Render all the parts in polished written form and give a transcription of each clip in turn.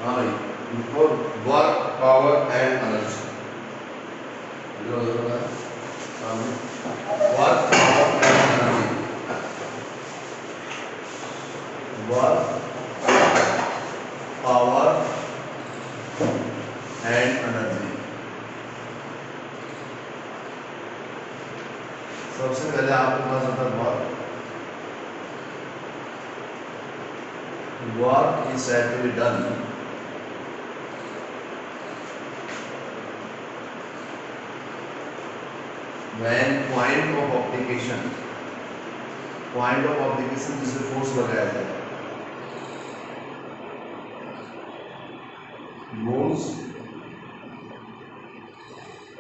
हाँ for work power and energy work power and energy work power and energy सबसे पहले आपके पास होता है work is said to be done when point of application जिसमें force लगाया जाए moves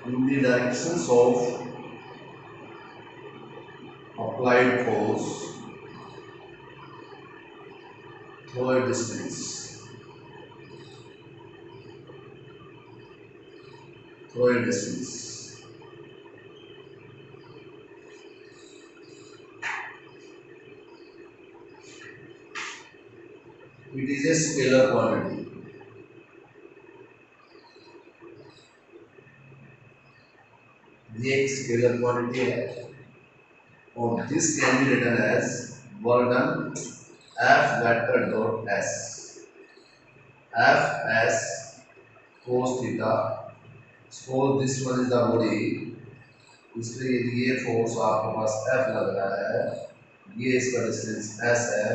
in the directions of applied force through a distance it is a scalar quantity ये एक स्केलर क्वांटिटी है और this can be written as work done F vector dot S F S cos theta suppose this one is the body इसलिए ये force आपके पास F लग रहा है ये इसका डिस्टेंस S है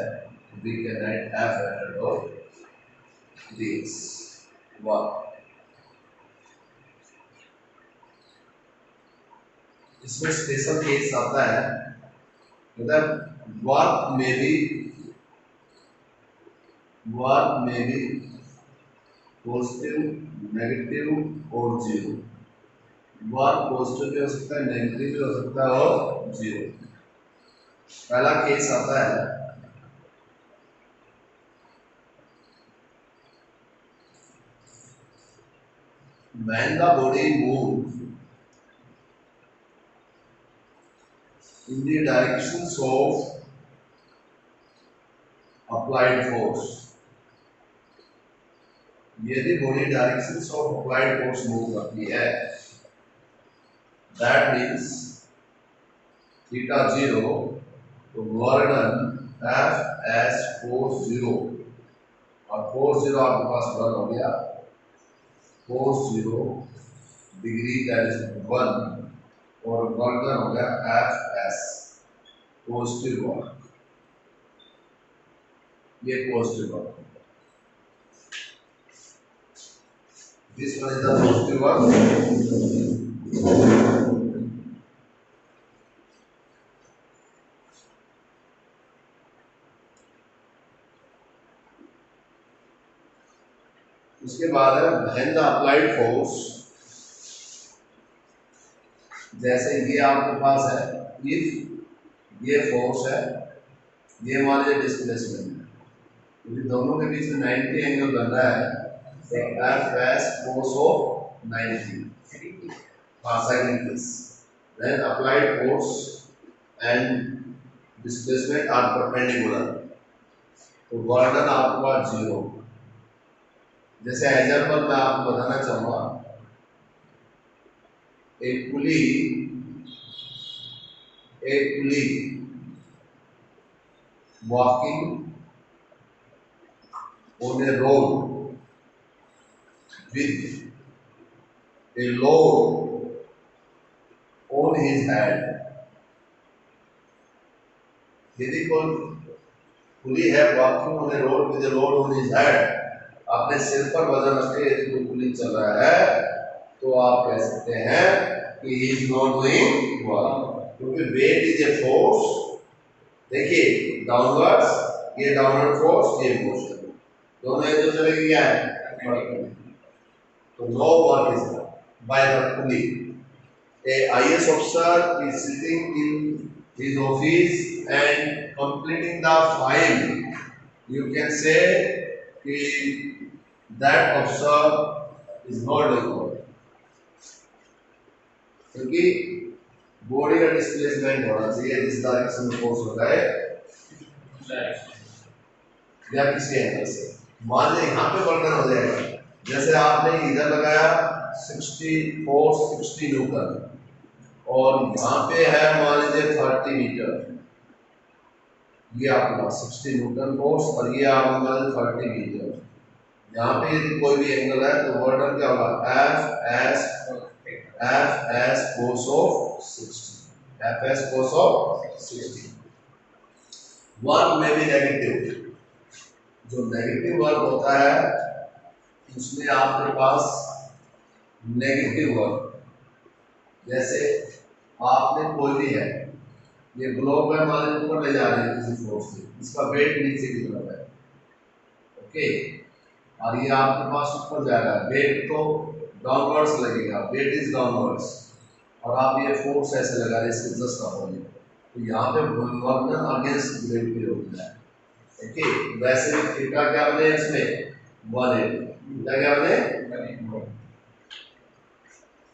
we can write F vector dot ds work इसमें स्पेशल केस आता है मतलब वर्क में भी पॉजिटिव नेगेटिव और जीरो वर्क पॉजिटिव भी हो सकता है नेगेटिव भी हो सकता है और जीरो पहला केस आता है when the body moves in the directions of applied force यदि body directions of applied force move करती है दैट मींस थीटा 0 तो work done F S cos 0 और cos 0 आपके पास वर्क हो गया cos 0 डिग्री दैट इज 1 और वर्क डन हो गया F S पॉजिटिव वर्क ये positive work this one is the positive work उसके बाद है when the applied force जैसे ये आपके पास है if ये फोर्स है ये मान लीजिए डिस्प्लेसमेंट है क्योंकि दोनों के बीच में 90 एंगल बन रहा है F S force of 90 cycling then applied force and displacement are perpendicular तो वर्क डन आपके पास 0 जैसे एग्जांपल मैं आपको बताना चाहूँगा एक पुली walking on a road with a load on his head यदि कोई पुली है walking on a road with a load on his head अपने सिर पर वजन रख के यदि कोई पुली चल रहा है तो आप कह सकते हैं कि he is not doing work क्योंकि weight is a force देखिए डाउनवर्ड्स ये डाउनवर्ड फोर्स ये मोशन दोनों एक दूसरे की क्या है तो no work is done by the pulley a IS officer is sitting in his office and completing the file you can say that officer is not doing work क्योंकि body का डिस्प्लेसमेंट होना चाहिए जिस डायरेक्शन में force होता है या किसी एंगल से मान लीजिए यहाँ पे वर्णन हो जाएगा, जैसे आपने इधर लगाया 64 60 न्यूटन और यहाँ पे है मान लीजिए 30 मीटर, ये आपका 60 न्यूटन फोर्स और ये आपका 30 मीटर। यहाँ पे यदि कोई भी एंगल है तो वर्णन क्या होगा, F S cos of 60, F S cos of 60। Work में भी नेगेटिव, जो नेगेटिव वर्क होता है उसमें आपके पास नेगेटिव वर्क, जैसे आपने कोई भी है, ये ग्लोब है मान लीजिए ऊपर ले जा रहे हैं किसी फोर्स से, इसका वेट नीचे की तरफ है, ओके, और ये आपके पास ऊपर जा रहा है, वेट तो डाउनवर्ड्स लगेगा, वेट इज डाउनवर्ड्स, और आप ये फोर्स ऐसे लगा रहे हैं इसके जस्ट अपोजिट, तो यहाँ पे वर्क ना अगेंस्ट ग्रेविटी होता है, ओके। वैसे भी थीटा क्या बने इसमें 180, थीटा क्या बने,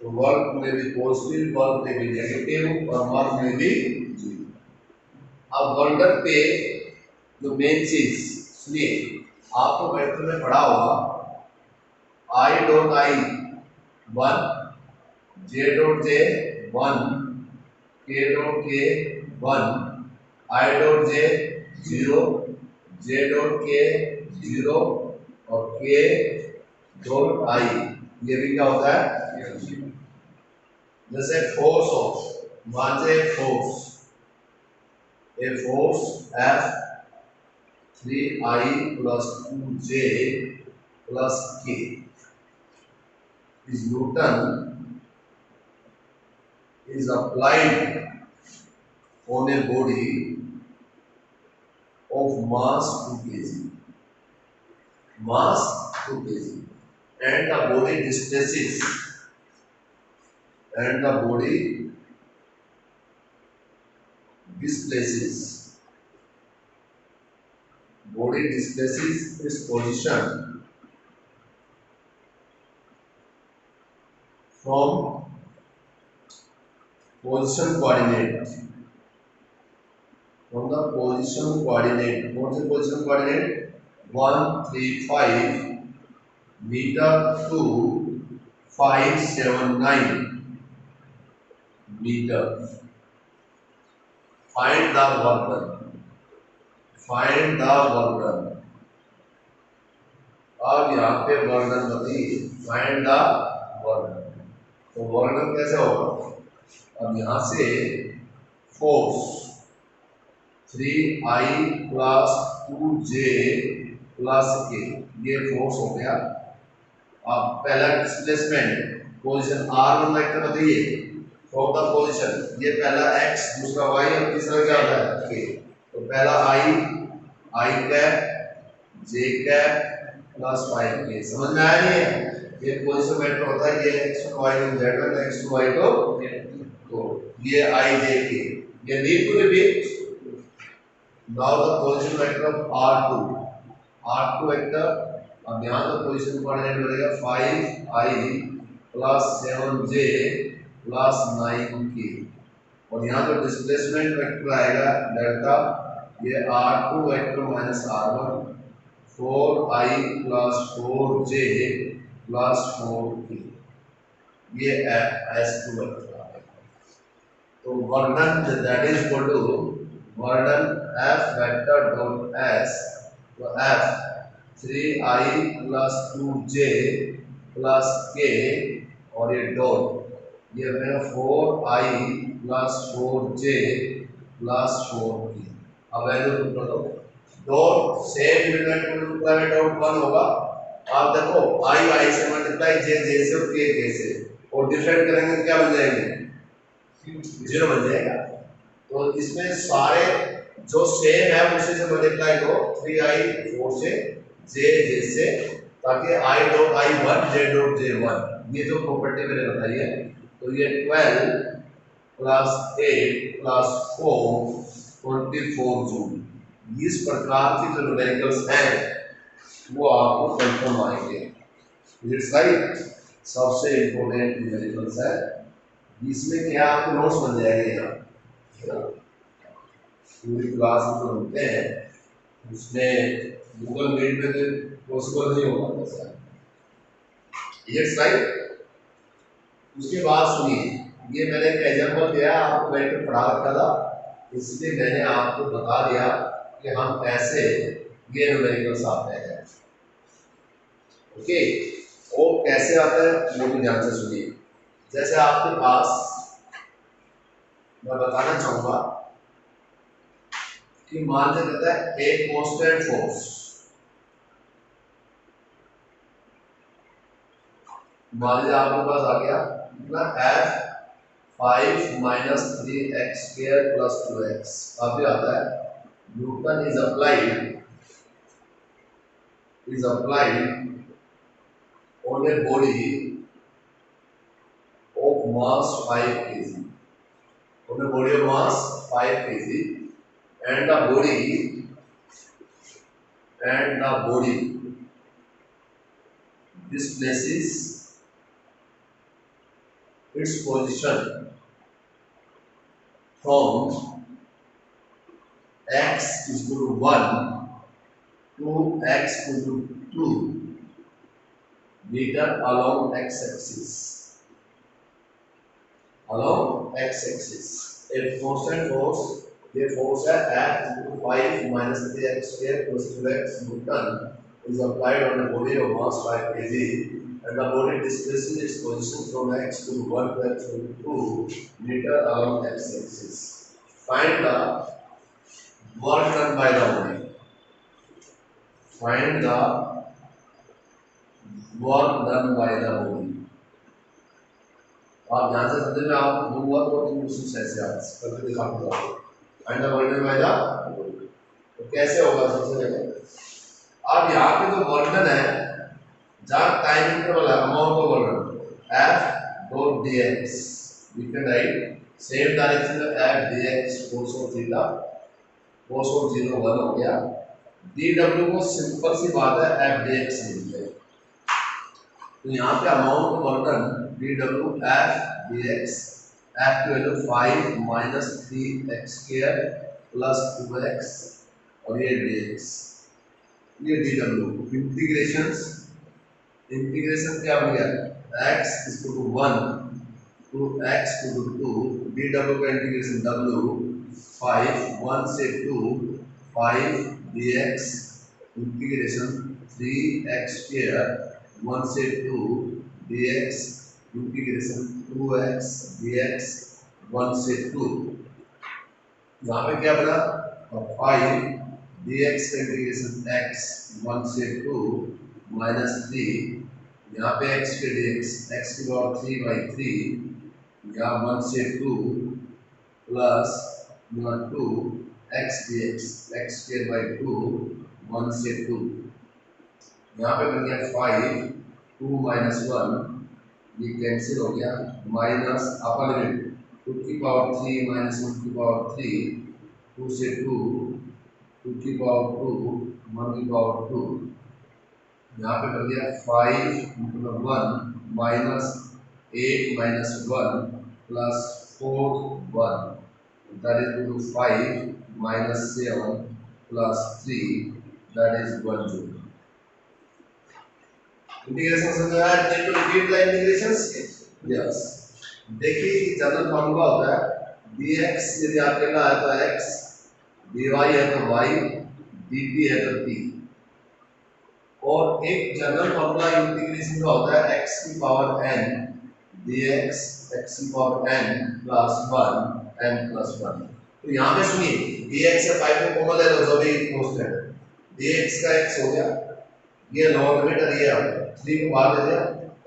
तो वर्क में भी पॉजिटिव, वर्क में भी नेगेटिव और वर्क में भी जीरो। अब वर्क पे जो मेन चीज सुनिए, आपको मैथ में पढ़ा होगा I dot I 1, J dot J 1, के डॉट के 1, I dot J 0, J dot के 0 और के डॉट आई ये भी क्या होता है, जैसे फोर्स ऑफ, मान लीजिए force, a force F 3i plus 2j plus k is Newton is applied on a body of mass 2 kg, mass 2 kg, and the body displaces, and the body displaces, body displaces its position from position coordinate, from the position coordinate, कौन से position coordinate 135 meter to 579 meter. Find the work done. Find the work done. अब यहाँ पे work done बताइए, find the work done, तो work done कैसे होगा, अब यहाँ से force 3i plus 2j plus k ये फोर्स हो गया। अब पहला डिस्प्लेसमेंट पोजीशन r1 वेक्टर बताइए, फ्रॉम द पोजीशन, ये पहला x दूसरा y और तीसरा क्या होता है k, तो पहला i cap j cap plus 5k, समझ में आया नहीं है, ये पोजीशन वेक्टर होता है, ये x to y to z, x to y तो ये i j k, ये need to repeat. Now the position vector of r2 vector, अब यहाँ तो पोजीशन कोऑर्डिनेट बनेगा 5i plus 7j plus 9k, और यहाँ तो डिस्प्लेसमेंट वेक्टर आएगा डेल्टा, ये r2 vector minus r1 4i plus 4j plus 4k, ये s2 वेक्टर आएगा। तो वर्णन दैट इज इक्वल टू वर्णन f वेक्टर डॉट s, तो f 3i plus 2j plus k और ये डॉट ये मेरा 4i plus 4j plus 4k। अब वैल्यू पुट कर दो, डॉट सेम यूनिट मल्टीप्लाई में डॉट 1 होगा, आप देखो i से मल्टीप्लाई j से और k से, और डिफरेंट करेंगे क्या बन जाएंगे 0 बन जाएगा। तो इसमें सारे जो सेम है उसी से मल्टीप्लाई करो, 3i 4 से j से, ताकि i dot i 1 j dot j 1, ये जो प्रॉपर्टी मैंने बताई है, तो ये 12 प्लस 8 प्लस 4 24 जूल, इस प्रकार की जो न्यूमेरिकल्स हैं वो आपको कंफर्म आएंगे। इट्स राइट, सबसे इंपॉर्टेंट न्यूमेरिकल्स है, इसमें क्या आपको नोट्स बन जाएंगे यहाँ पूरी क्लास में जो होते हैं उसमें गूगल मीट में तो पॉसिबल नहीं होगा ऐसा। It's right. उसके बाद सुनिए, ये मैंने एक एग्जाम्पल दिया, आपको मैंने पढ़ा रखा था, इसलिए मैंने आपको बता दिया कि हम कैसे ये न्यूमेरिकल्स आते हैं। ओके, वो कैसे आता है वो भी ध्यान से सुनिए। जैसे आपके पास, मैं बताना चाहूंगा कि मान लीजिए कहता है एक कांस्टेंट फोर्स, मान लीजिए आपके पास आ गया कितना F 5 minus 3x² plus 2x, काफी आता है। Newton is applied on a body of mass 5 kg, on a body of mass 5 kg, and the body displaces its position from x is equal to 1 to x equal to 2 meter along x-axis. Along x-axis, a constant force, ये force है F 5 minus 3x² plus 2x Newton is applied on a body of mass 5 kg, and the body displaces its position from x to 1 to x to 2 meter along x-axis. Find the work done by the body. Find the work done by the body. आप ध्यान से समझे, मैं आपको दूंगा तो question ऐसे आप करके दिखा दूंगा। Find the work by the, तो कैसे होगा सबसे पहले अब यहाँ पे जो वर्णन है, जहाँ टाइम इंटरवल है, अमाउंट ऑफ वर्णन f dot dx, we can write same direction में f dx cos of theta, cos of 0 1 हो गया। dw को सिंपल सी बात है f dx लिख लिया, तो यहाँ पे अमाउंट ऑफ वर्णन dw f dx, f की value 5 minus 3x² plus 2x और ये dx, ये dw इंटीग्रेशन क्या हो गया, x is equal to 1 to x equal to 2, dw का इंटीग्रेशन w 5 1 से 2 5 dx इंटीग्रेशन 3x² 1 से 2 dx इंटीग्रेशन 2x dx 1 से 2, यहाँ पे क्या बना 5 dx का इंटीग्रेशन x 1 से 2 माइनस 3, यहाँ पे x के dx x की पावर 3/3, यहाँ 1 से 2 प्लस 2 x dx x²/2 1 से 2, यहाँ पे बन गया 5 2 माइनस 1, ये कैंसिल हो गया, माइनस अपर लिमिट 2 की पावर 3 माइनस 1 की पावर 3, 2 से 2 2 की पावर 2 1 की पावर 2, यहाँ पे बन गया 5 मतलब 1 minus 8 minus 1 plus 4 1, that is equal to 5 minus 7 plus 3, that is 1 joule. Integration समझ में आया? Need to repeat the integrations? Yes. देखिए कि जनरल फॉर्मूला होता है dx यदि आपके लिए आया तो x, dy है तो y, dt है तो t, और एक जनरल फॉर्मूला इंटीग्रेशन का होता है x की पावर n dx x की power n plus 1 n plus 1। तो यहाँ पे सुनिए dx से 5 को कॉमन ले लो, जो भी कांस्टेंट है, dx का x हो गया, ये लोअर लिमिट है, ये 3 को बाहर ले दिया,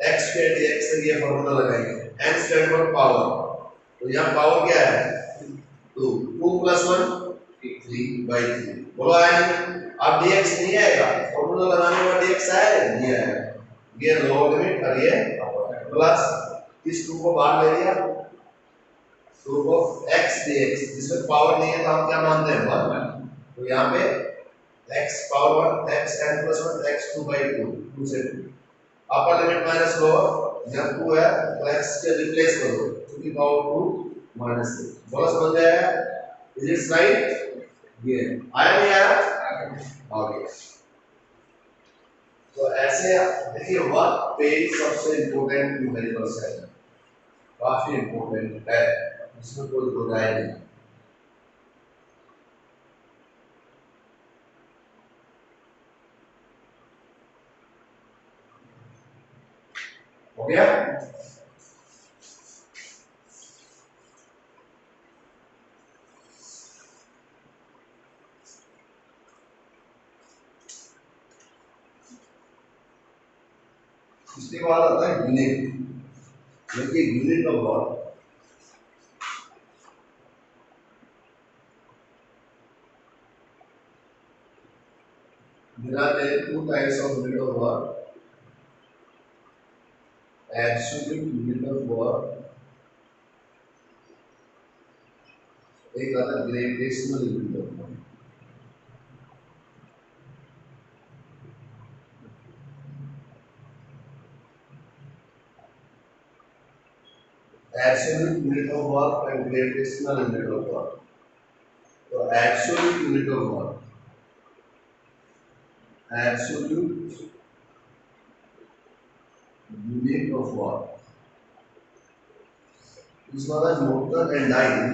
x पे dx से ये फार्मूला लगाएंगे, n स्टैंड फॉर पावर, तो यहाँ पावर क्या है 2 2 प्लस 1 3/3, बोलो n। अब dx नहीं आएगा, फार्मूला लगाने के बाद dx आएगा, ये आएगा, ये लोअर लिमिट और ये प्लस इस 2 को बाहर ले लिया, 2 को x dx, जिसमें पावर नहीं है तो हम क्या मानते हैं 1, तो यहाँ पे x power 1 x n plus 1 x 2/2 2 से 2, अपर लिमिट माइनस लोअर, यहाँ 2 है तो x से रिप्लेस कर दो 2 की पावर 2 माइनस 3, बोलो समझ में आया? Is it right? ये आया नहीं आया? आ गया। तो ऐसे देखिए वर्क पे सबसे इम्पोर्टेंट न्यूमेरिकल्स है, काफी इम्पोर्टेंट है, इसमें कोई दो राय नहीं। हो गया? इसके बाद आता है यूनिट। देखिए unit of work, there are two types of unit of work: absolute unit of work, एक आता है gravitational unit of work. Absolute unit of work and gravitational unit of work। तो absolute unit of work, absolute unit of work is known as Newton and Dyson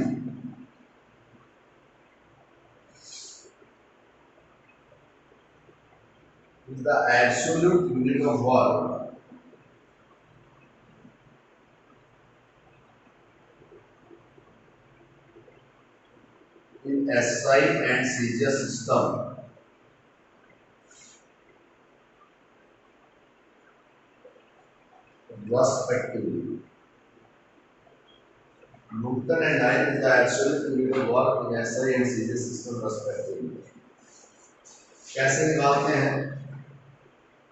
is the absolute unit of work in SI and CGS system respectively। Newton and Dyson is the absolute unit of work in SI and CGS system respectively। कैसे निकालते हैं?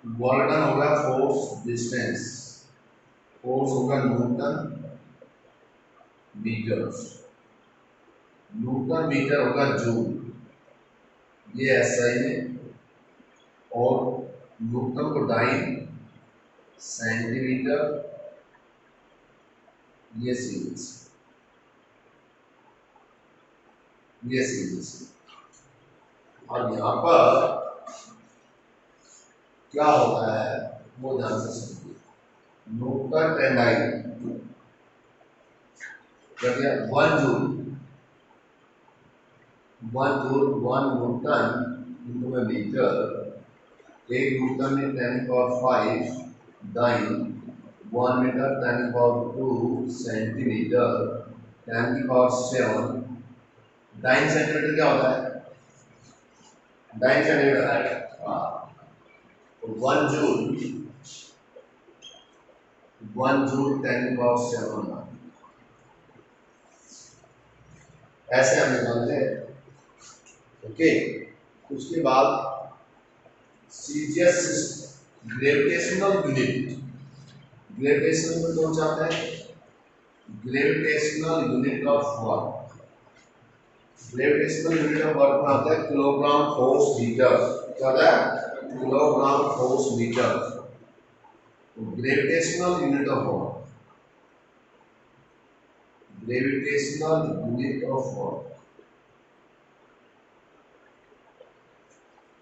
Work done होगा force distance, force होगा Newton metre, Newton metre होगा joule, ये SI में, और Newton को डाइन सेंटीमीटर, ये सीरीज, ये सीरीज। और यहाँ पर क्या होता है वो ध्यान से समझिए। न्यूटन एंड डाइन जब 1 joule, 1 joule 1 newton into a metre, एक न्यूटन में 10⁵ dyne 1 metre 10⁵2 centimetre 10⁵7। Dyne centimetre क्या होता है? डाइन सेंटीमीटर, हाँ, 1 जूल 10⁵7 ऐसे हम निकालते हैं। ओके, उसके बाद CGS gravitational unit, gravitational unit कौन सा आता है? Gravitational unit of work, gravitational unit of work में आता है किलोग्राम फोर्स मीटर। क्या आता है? Kilogram force metre. Gravitational unit of work, gravitational unit of work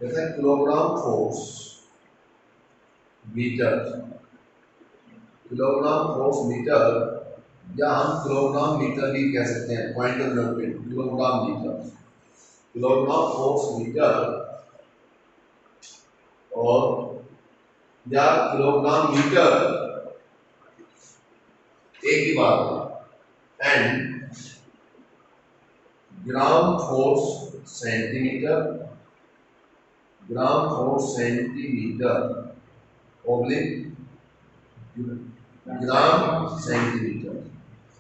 कहते हैं kilogram force metre, kilogram force metre, या हम किलोग्राम मीटर भी कह सकते हैं, point of view kilogram metre, kilogram force metre, और या किलोग्राम मीटर एक ही बात है, and gram force centimetre, gram force centimetre oblique gram centimetre,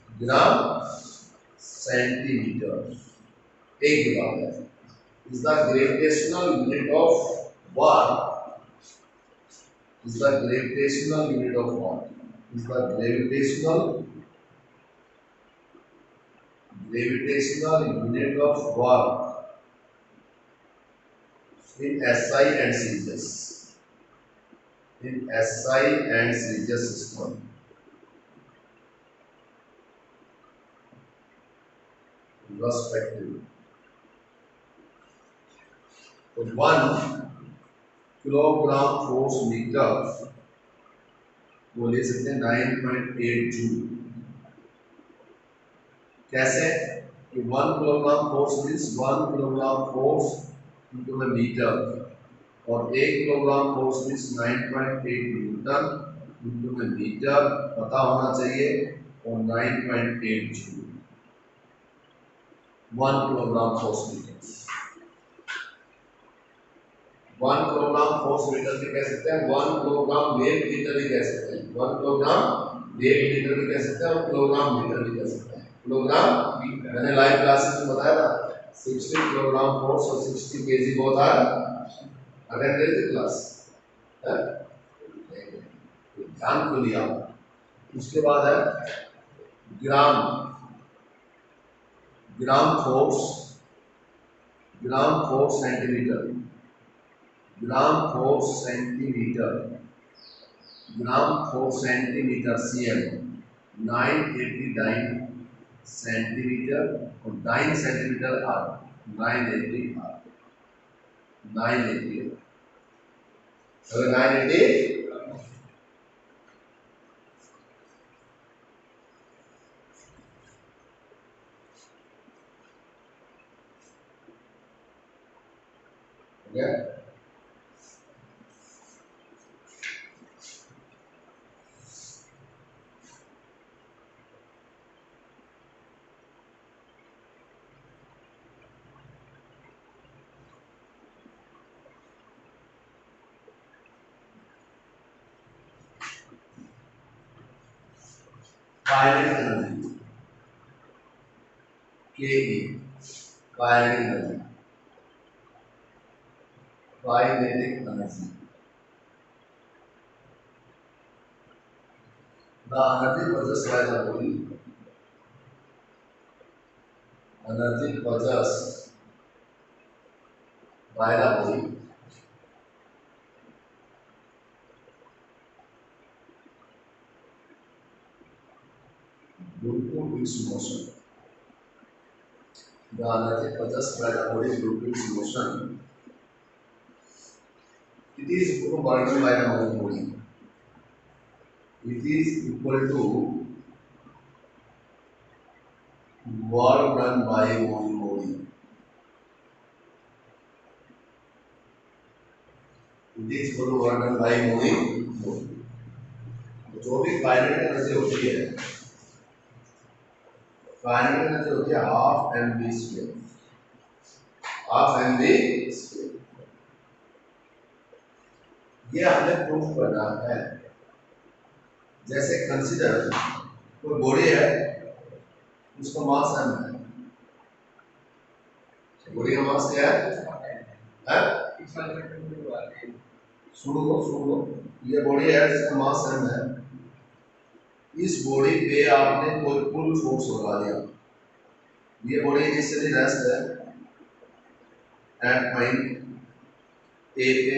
gram centimetre एक ही बात है। Is the gravitational unit of work, is the gravitational unit of work, is the gravitational unit of work in SI and CGS, in SI and CGS system respectively। तो 1 kilogram force metre वो ले सकते हैं 9.8 joule. कैसे कि 1 kilogram force means 1 kilogram force into the metre, और 1 kilogram force means 9.8 newton into the metre पता होना चाहिए, और 9.8 joule 1 kilogram force metre. 1 kilogram force metre भी कह सकते हैं, 1 किलोग्राम वेट मीटर भी कह सकते हैं, 1 किलोग्राम वेट मीटर भी कह सकते हैं, और किलोग्राम मीटर भी कह सकते हैं। किलोग्राम मैंने लाइव क्लासेस में बताया था 60 किलोग्राम फोर्स और 60 KG both are attended the class, ध्यान को लिया। उसके बाद है gram, gram force centimetre, gram force centimetre, gram force centimetre cm 989 centimetre, और 9 सेंटीमीटर r 980 r 980 अगर 980 ओके। काइनेटिक एनर्जी के kinetic energy, kinetic energy the energy possessed by the body, energy possessed by the body due to its motion, the energy possessed by the body due to its motion, it is equal to work done by the moving body. It is equal to work done by moving body. It is equal to work done by moving body. जो भी kinetic energy होती है, kinetic energy होती है half M V square, half M V square. ये हमें proof करना है। जैसे कंसीडर कोई बॉडी है, उसका मास m है, बॉडी का मास क्या है? सुन लो, ये बॉडी है जिसका मास m है। इस बॉडी पे आपने कोई पुल फोर्स लगा दिया, ये बॉडी इनिशियली रेस्ट है एट पॉइंट ए पे,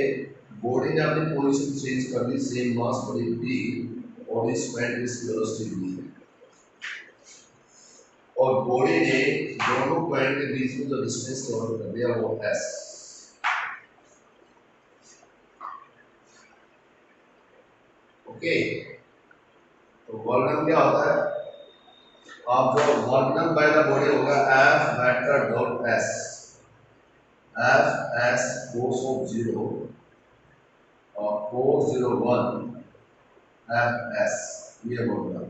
बॉडी ने अपनी पोजीशन चेंज कर दी, सेम मास बॉडी b और इस पॉइंट इस वेलोसिटी v है, और बॉडी ने दोनों पॉइंट के बीच में जो डिस्टेंस कवर कर दिया वो s। ओके, तो वर्क डन क्या होता है? आप जो work done by the body होगा F vector dot s, F s force of 0 और फोर्स 0 1 F s, ये वर्क डन।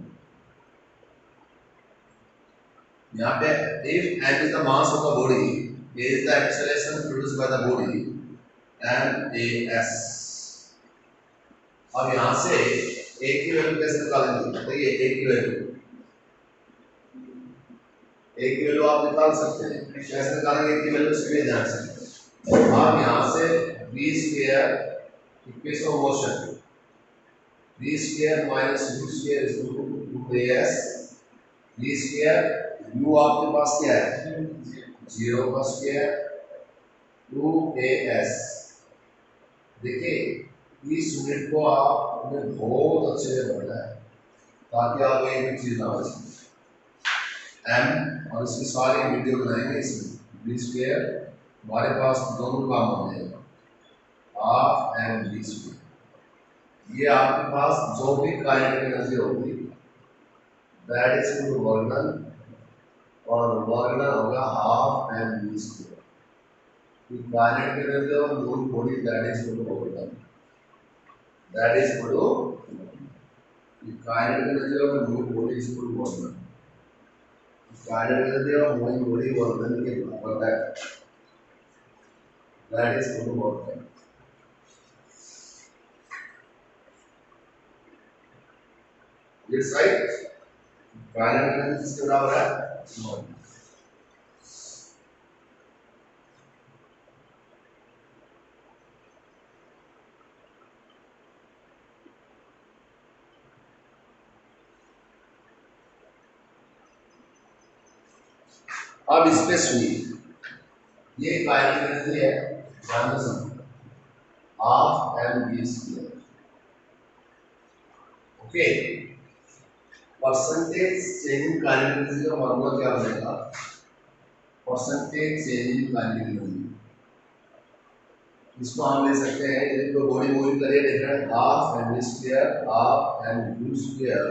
यहाँ पे if m is the mass of the body, a is the acceleration produced by the body, m a s। अब यहाँ से a की value कैसे निकालेंगे? बताइए, a की वैल्यू आप निकाल सकते हैं, कैसे निकालेंगे a की वैल्यू? सीधे ध्यान से आप यहाँ से v square equation of motion, v square minus u square is equal to 2as, v square u आपके पास क्या है? 0 का स्क्वायर 2as। देखिए इस यूनिट को आपने बहुत अच्छे से पढ़ना है ताकि आप एक भी चीज ना बचे। m और इसकी सारी वीडियो बनाएंगे इसमें, v स्क्वायर हमारे पास दोनों काम हो जाएगा। Half M V square. ये आपके पास जो भी काइनेटिक एनर्जी होगी that is equal to work done, और वर्क डन होगा half M V square. Kinetic energy और मूल body that is equal to work done, that is equal to kinetic energy और मूल body is equal to work done. Kinetic energy और मूल body work done के बराबर है, that is equal to work done. It's right. Kinetic energy किसके बराबर है? अब इसमें सुनिए, ये काइनेटिक एनर्जी है, ध्यान से समझो, half M V square. Okay, percentage change in kinetic energy का फॉर्मूला क्या बनेगा? Percentage change in kinetic energy, इसको हम ले सकते हैं, यदि कोई बॉडी मूव करे different, half M V square, half M U square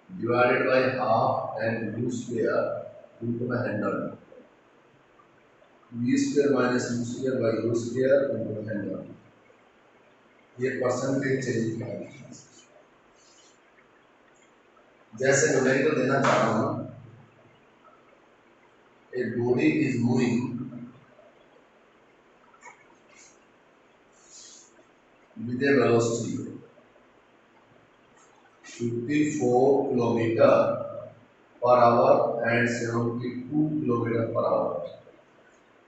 divided by half M U square into the hundred, v square minus u square by u square into hundred. ये percentage change का है। जैसे numerical देना चाह रहा हूं, a body is moving with a velocity 54 kilometer per hour and 72 kilometer per hour।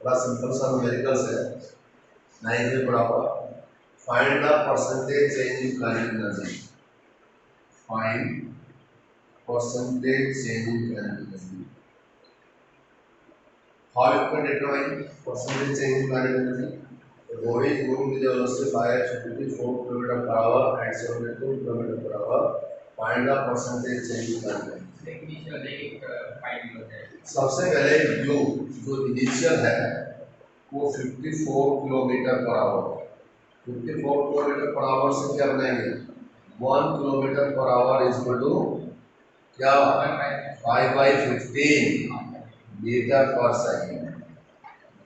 बड़ा simple सा न्यूमेरिकल्स है, 9 के बराबर। Find the percentage change in kinetic energy, find percentage change in kinetic energy. How you can determine percentage change in kinetic energy? The body is moving with a velocity of 54 km per hour and 72 km per hour. Find the percentage change in kinetic energy। सबसे पहले u जो initial है वो 54 kilometre per our, 54 kilometre per our से क्या बनाएंगे? 1 kilometre per our is equal to क्या? 5/15 metre पर सेकेंड।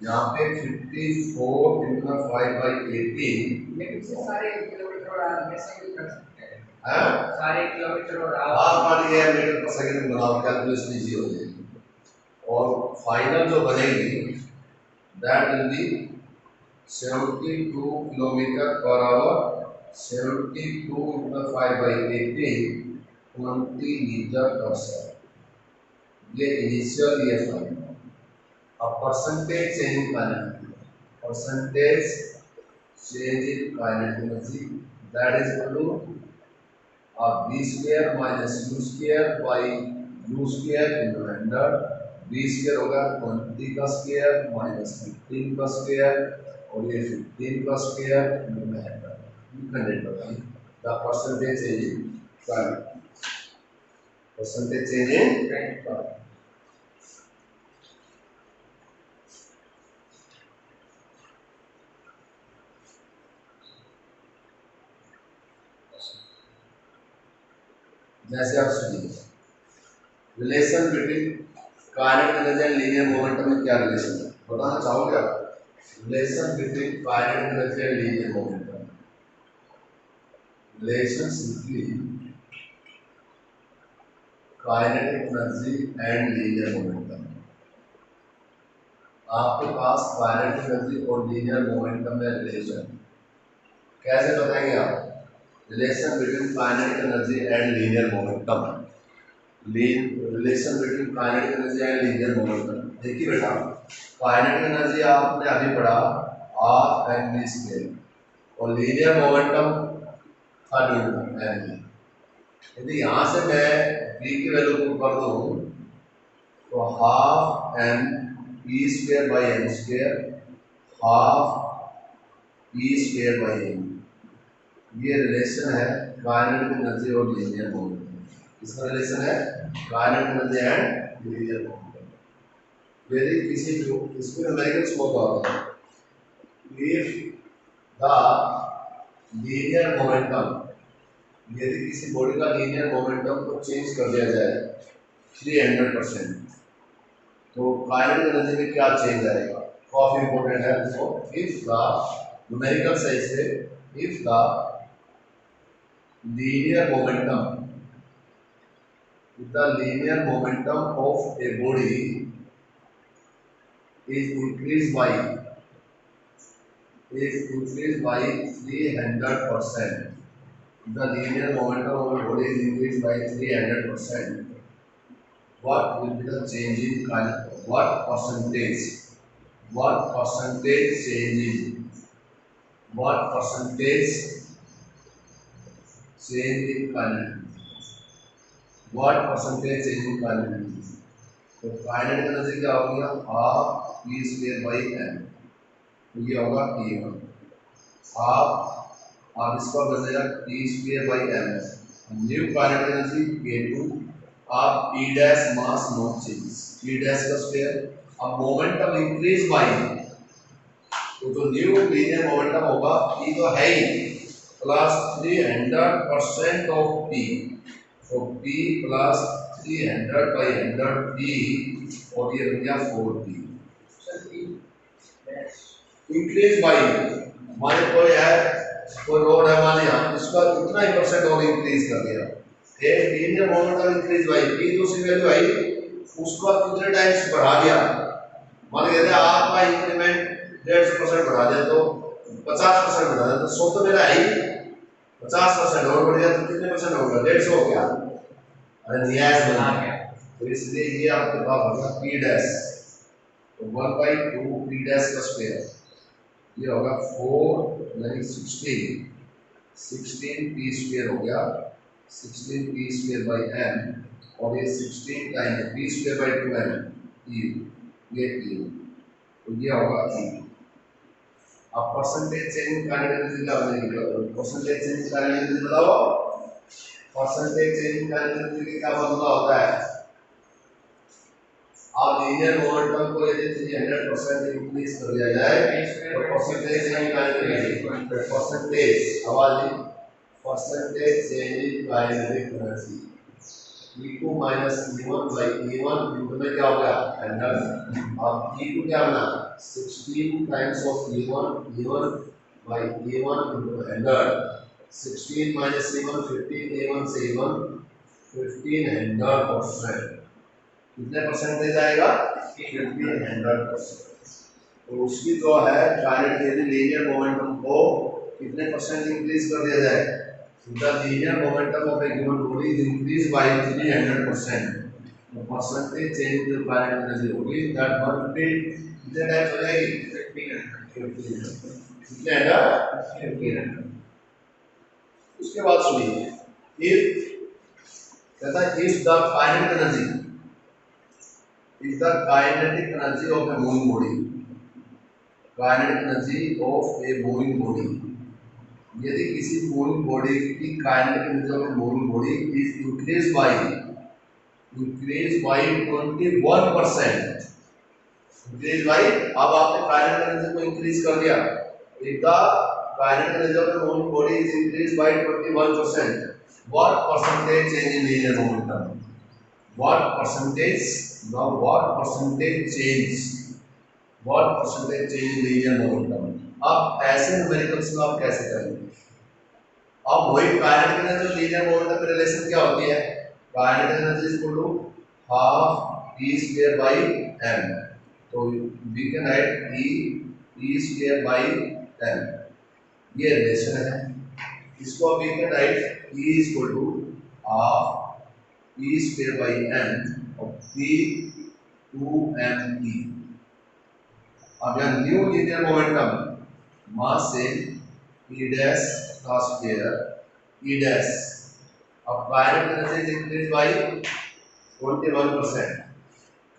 यहाँ पे 54 इंटू 5/18, सारे किलोमीटर और आवर कैसे भी कर सकते हैं। सारे किलोमीटर और आवर मान लिया मीटर पर सेकंड में बनाओ, कैलकुलेशन इजी हो जाएगी। और फाइनल जो बनेगी that will be 72 kilometre per hour, 72 into 5/18 20 metre per second. ये इनिशियल, ये फाइनल। अब percentage change in kinetic, percentage change in kinetic energy that is equal to v square minus u square by u square into 100। v square होगा 20 का square minus 15 का square, और ये 15 का square into 100। You can determine the percentage change in kinetic, percentage change in kinetic. जैसे आप सुनिए, relation between kinetic energy and linear momentum में क्या रिलेशन है बताना चाहोगे आप? Relation between kinetic energy and linear momentum, relation simply kinetic energy and linear momentum. आपके पास काइनेटिक एनर्जी और लीनियर मोमेंटम में रिलेशन कैसे बताएंगे आप? Relation between kinetic energy and linear momentum, relation between kinetic energy and linear momentum. देखिए बेटा, kinetic energy आपने अभी पढ़ा हाफ एम वी स्क्वायर, और लीनियर मोमेंटम था न्यूटन एम वी। यदि यहाँ से मैं v की वैल्यू को कर दूँ तो half M E square by M square, half E square by M. ये रिलेशन है काइनेटिक एनर्जी और लीनियर मोमेंटम। इसका रिलेशन है kinetic energy and linear momentum. यदि किसी को इसको न्यूमेरिकल्स को होता है, इफ द लीनियर मोमेंटम, यदि किसी बॉडी का लीनियर मोमेंटम को चेंज कर दिया जाए 300%, तो काइनेटिक एनर्जी में क्या चेंज आएगा? काफी इंपॉर्टेंट है इसको। इफ द न्यूमेरिकल साइज से, if the linear momentum, the linear momentum of a body is increased by 300%. The linear momentum of a body is increased by 300%. What will be the change in kinetic? What percentage? What percentage change in? What percentage change in kinetic? What percentage change in kinetic? तो kinetic energy क्या हो गया? Half P square by M, तो ये होगा E1 half, आप इसका बदलेगा P square by M. New kinetic energy K2, आप P dash mass no change, P dash का स्क्वायर। अब मोमेंटम इंक्रीज बाई, तो जो न्यू लीनियर मोमेंटम होगा P तो है ही, प्लस 300% ऑफ P, तो P प्लस 300/100 P, और ये बन गया 4P। इंक्रीज बाई, हमारे कोई रोड है मान लिया, इसका इतना ही परसेंट और इंक्रीज कर दिया, एक linear momentum increase by P दूसरी वैल्यू आई, उसको कितने टाइम्स बढ़ा दिया, मान लीजिए आपका इंक्रीमेंट 150% बढ़ा दिया तो 50% बढ़ा दिया तो 100 तो मेरा है ही, 50% और बढ़ गया तो कितने परसेंट होगा? 150 हो गया। अरे नियाज बना गया, तो इसलिए ये आपके पास होगा P डैश, तो 1/2 P डैश का स्क्वायर, ये होगा 4 यानी 16 P स्क्वायर हो गया, 16 P स्क्वायर बाई m, और ये 16 times P square by 2m E, ये E, तो ये होगा E। अब परसेंटेज चेंज काइनेटिक एनर्जी का बनेगा, परसेंटेज चेंज काइनेटिक एनर्जी बताओ, परसेंटेज चेंज काइनेटिक एनर्जी का क्या मतलब होता है? आप लीनियर मोमेंटम को यदि 300% इंक्रीज कर दिया जाए तो percentage change kinetic energy, percentage आवाज, percentage change in kinetic energy E2 minus E1 by E1 into में क्या हो गया? 100। अब E2 क्या बना? 16 times of E1 by E1 into 100, 16 minus E1 15, E1 से E1 1500%, कितने परसेंटेज आएगा? 1500%। तो उसकी जो है काइनेटिक लीनियर मोमेंटम को कितने परसेंट इंक्रीज कर दिया जाए? The linear momentum of a given body is increased by 300%. The percentage change in the kinetic energy होगी that 150 कितने टाइम्स हो जाएगी? 1500। कितने आएगा? 1500। उसके बाद सुनिए, कहता है if the kinetic energy of a moving body, kinetic energy of a moving body, यदि किसी मूविंग बॉडी की kinetic energy of moving body is increase by 21%, increase by, अब आपने काइनेटिक एनर्जी को इंक्रीज कर दिया, if the kinetic energy of moving body is increase by 21%, what percentage change in linear momentum? What percentage change in linear momentum? अब ऐसे numericals को आप कैसे करेंगे? अब वही काइनेटिक एनर्जी लीनियर मोमेंटम की रिलेशन क्या होती है? Kinetic energy is equal to half E square by m, तो we can write E square by m, ये रिलेशन है। इसको we can write E is equal to half E square by m और P 2me। अब यहाँ new linear momentum mass से E dash का square E dash, अब kinetic energy increase by 21%,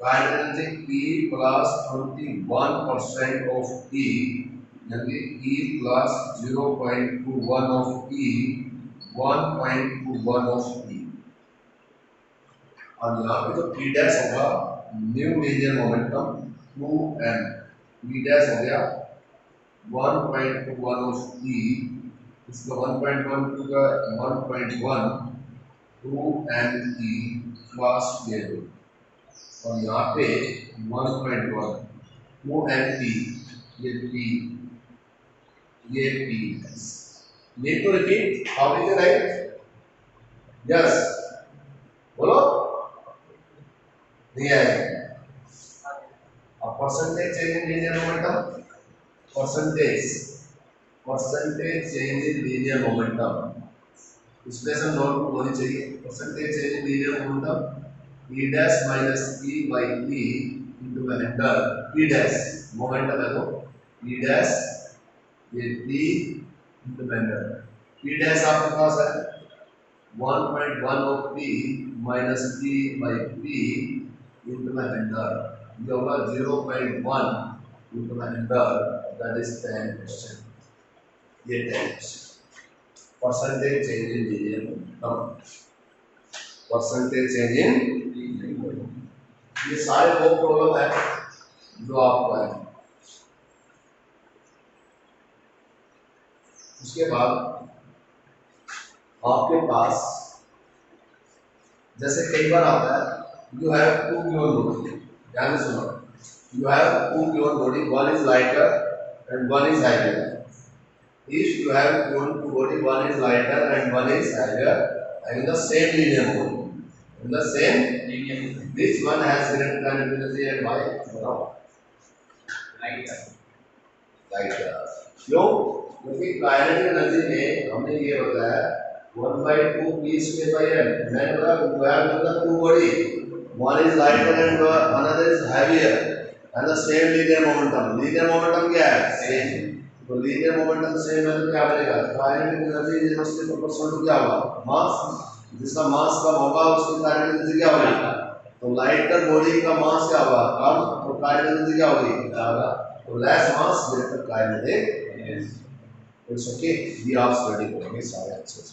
kinetic energy E plus 21% of E, यानी E plus 0.21 of E 1.21 of E, और यहाँ पे जो P डैश होगा new linear momentum 2m, P dash हो गया 1.1 ऑफ P, इसका 1.1 का 1.1 2 ME फास्ट लेवल, और यहाँ पे 1.1 2 MP, ये P, ये P। need to repeat how is it right? Yes, बोलो नहीं आएगा। अब percentage change in linear momentum, percentage change in linear momentum expression note होनी चाहिए। Percentage change in linear momentum E dash minus E by E into में under E dash momentum है तो E dash ये P इंटू में under E dash आपके पास है 1.1 of P minus P by P into में अंडर, ये होगा 0.1 इंटू में अंडर, दैट इज 10%। ये 10% percentage change in linear momentum, percentage change in linear momentum. ये सारे वो प्रॉब्लम है जो आपको है। उसके बाद आपके पास जैसे कई बार आता है you have to given body, ध्यान से सुनो, you have to given body, one is lighter and one is heavier. If you have given two body, one is lighter and one is heavier, having the same linear motion, in the same linear motion, which one has greater kinetic energy and why? Lighter. Lighter. क्यों? क्योंकि kinetic energy में हमने ये बताया 1/2 p square by n। मैंने बोला we have given the two body, one is lighter and another is heavier, and the same linear momentum। linear momentum क्या है? Same। तो लीनियर मोमेंटम सेम है तो क्या बनेगा? Kinetic energy is inversely proportional to क्या होगा? मास। जिसका मास कम होगा उसकी काइनेटिक एनर्जी क्या होगी? तो लाइटर बॉडी का मास क्या होगा? कम, तो काइनेटिक एनर्जी क्या होगी? ज्यादा। तो less mass greater kinetic energy. It's okay, ये आप स्टडी करेंगे सारे अच्छे से।